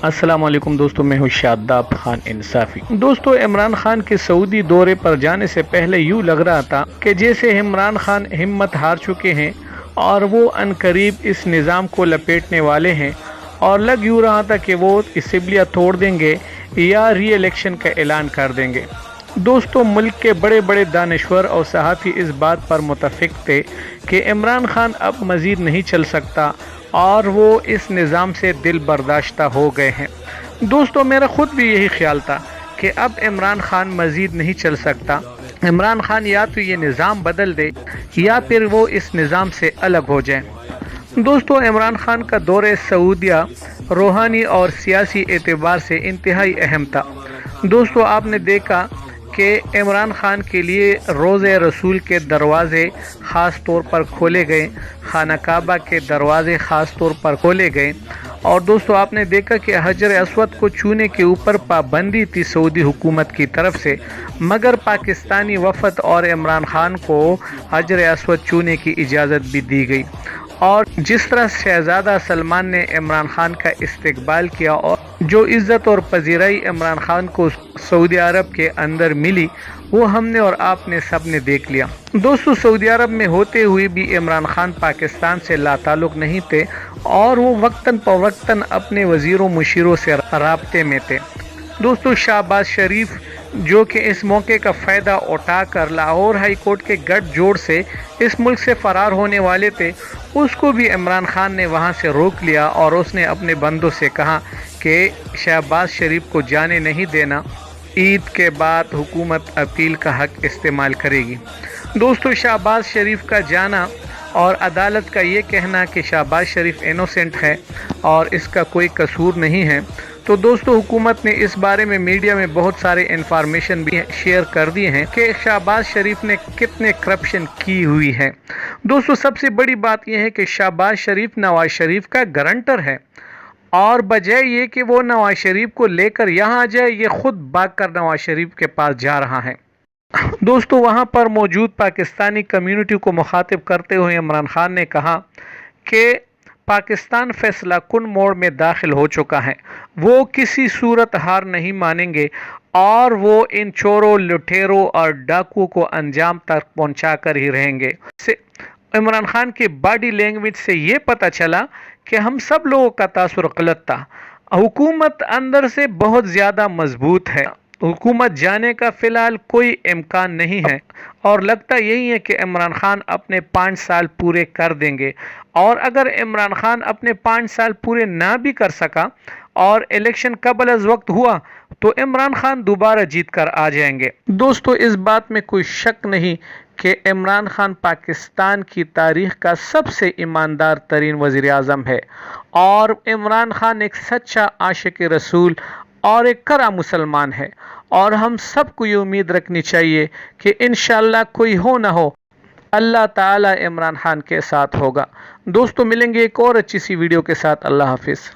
السلام علیکم دوستو، میں ہوں شاداب خان انصافی۔ دوستو، عمران خان کے سعودی دورے پر جانے سے پہلے یوں لگ رہا تھا کہ جیسے عمران خان ہمت ہار چکے ہیں اور وہ عنقریب اس نظام کو لپیٹنے والے ہیں، اور لگ یوں رہا تھا کہ وہ اسمبلیاں توڑ دیں گے یا ری الیکشن کا اعلان کر دیں گے۔ دوستو، ملک کے بڑے بڑے دانشور اور صحافی اس بات پر متفق تھے کہ عمران خان اب مزید نہیں چل سکتا اور وہ اس نظام سے دل برداشتہ ہو گئے ہیں۔ دوستو، میرا خود بھی یہی خیال تھا کہ اب عمران خان مزید نہیں چل سکتا۔ عمران خان یا تو یہ نظام بدل دے یا پھر وہ اس نظام سے الگ ہو جائے۔ دوستو، عمران خان کا دورہ سعودیہ روحانی اور سیاسی اعتبار سے انتہائی اہم تھا۔ دوستو، آپ نے دیکھا کہ عمران خان کے لیے روضہ رسول کے دروازے خاص طور پر کھولے گئے، خانہ کعبہ کے دروازے خاص طور پر کھولے گئے، اور دوستو آپ نے دیکھا کہ حجر اسود کو چھونے کے اوپر پابندی تھی سعودی حکومت کی طرف سے، مگر پاکستانی وفد اور عمران خان کو حجر اسود چھونے کی اجازت بھی دی گئی۔ اور جس طرح شہزادہ سلمان نے عمران خان کا استقبال کیا اور جو عزت اور پذیرائی عمران خان کو سعودی عرب کے اندر ملی، وہ ہم نے اور آپ نے سب نے دیکھ لیا۔ دوستو، سعودی عرب میں ہوتے ہوئے بھی عمران خان پاکستان سے لا تعلق نہیں تھے اور وہ وقتاً فوقتاً اپنے وزیروں مشیروں سے رابطے میں تھے۔ دوستو، شہباز شریف جو کہ اس موقع کا فائدہ اٹھا کر لاہور ہائی کورٹ کے گٹھ جوڑ سے اس ملک سے فرار ہونے والے تھے، اس کو بھی عمران خان نے وہاں سے روک لیا اور اس نے اپنے بندوں سے کہا کہ شہباز شریف کو جانے نہیں دینا، عید کے بعد حکومت اپیل کا حق استعمال کرے گی۔ دوستو، شہباز شریف کا جانا اور عدالت کا یہ کہنا کہ شہباز شریف انوسنٹ ہے اور اس کا کوئی قصور نہیں ہے، تو دوستو حکومت نے اس بارے میں میڈیا میں بہت سارے انفارمیشن بھی شیئر کر دی ہیں کہ شہباز شریف نے کتنے کرپشن کی ہوئی ہے۔ دوستو، سب سے بڑی بات یہ ہے کہ شہباز شریف نواز شریف کا گارنٹر ہے، اور بجائے یہ کہ وہ نواز شریف کو لے کر یہاں آ جائے، یہ خود بھاگ کر نواز شریف کے پاس جا رہا ہے۔ دوستو، وہاں پر موجود پاکستانی کمیونٹی کو مخاطب کرتے ہوئے عمران خان نے کہا کہ پاکستان فیصلہ کن موڑ میں داخل ہو چکا ہے، وہ کسی صورت ہار نہیں مانیں گے اور وہ ان چوروں، لٹیروں اور ڈاکو کو انجام تک پہنچا کر ہی رہیں گے۔ عمران خان کی باڈی لینگویج سے یہ پتہ چلا کہ ہم سب لوگوں کا تاثر غلط تھا۔ حکومت اندر سے بہت زیادہ مضبوط ہے، حکومت جانے کا فی الحال کوئی امکان نہیں ہے، اور لگتا یہی ہے کہ عمران خان اپنے 5 سال پورے کر دیں گے، اور اگر عمران خان اپنے 5 سال پورے نہ بھی کر سکا اور الیکشن قبل از وقت ہوا تو عمران خان دوبارہ جیت کر آ جائیں گے۔ دوستو، اس بات میں کوئی شک نہیں کہ عمران خان پاکستان کی تاریخ کا سب سے ایماندار ترین وزیر اعظم ہے، اور عمران خان ایک سچا عاشق رسول اور ایک کڑا مسلمان ہے، اور ہم سب کو یہ امید رکھنی چاہیے کہ انشاءاللہ کوئی ہو نہ ہو، اللہ تعالی عمران خان کے ساتھ ہوگا۔ دوستو، ملیں گے ایک اور اچھی سی ویڈیو کے ساتھ۔ اللہ حافظ۔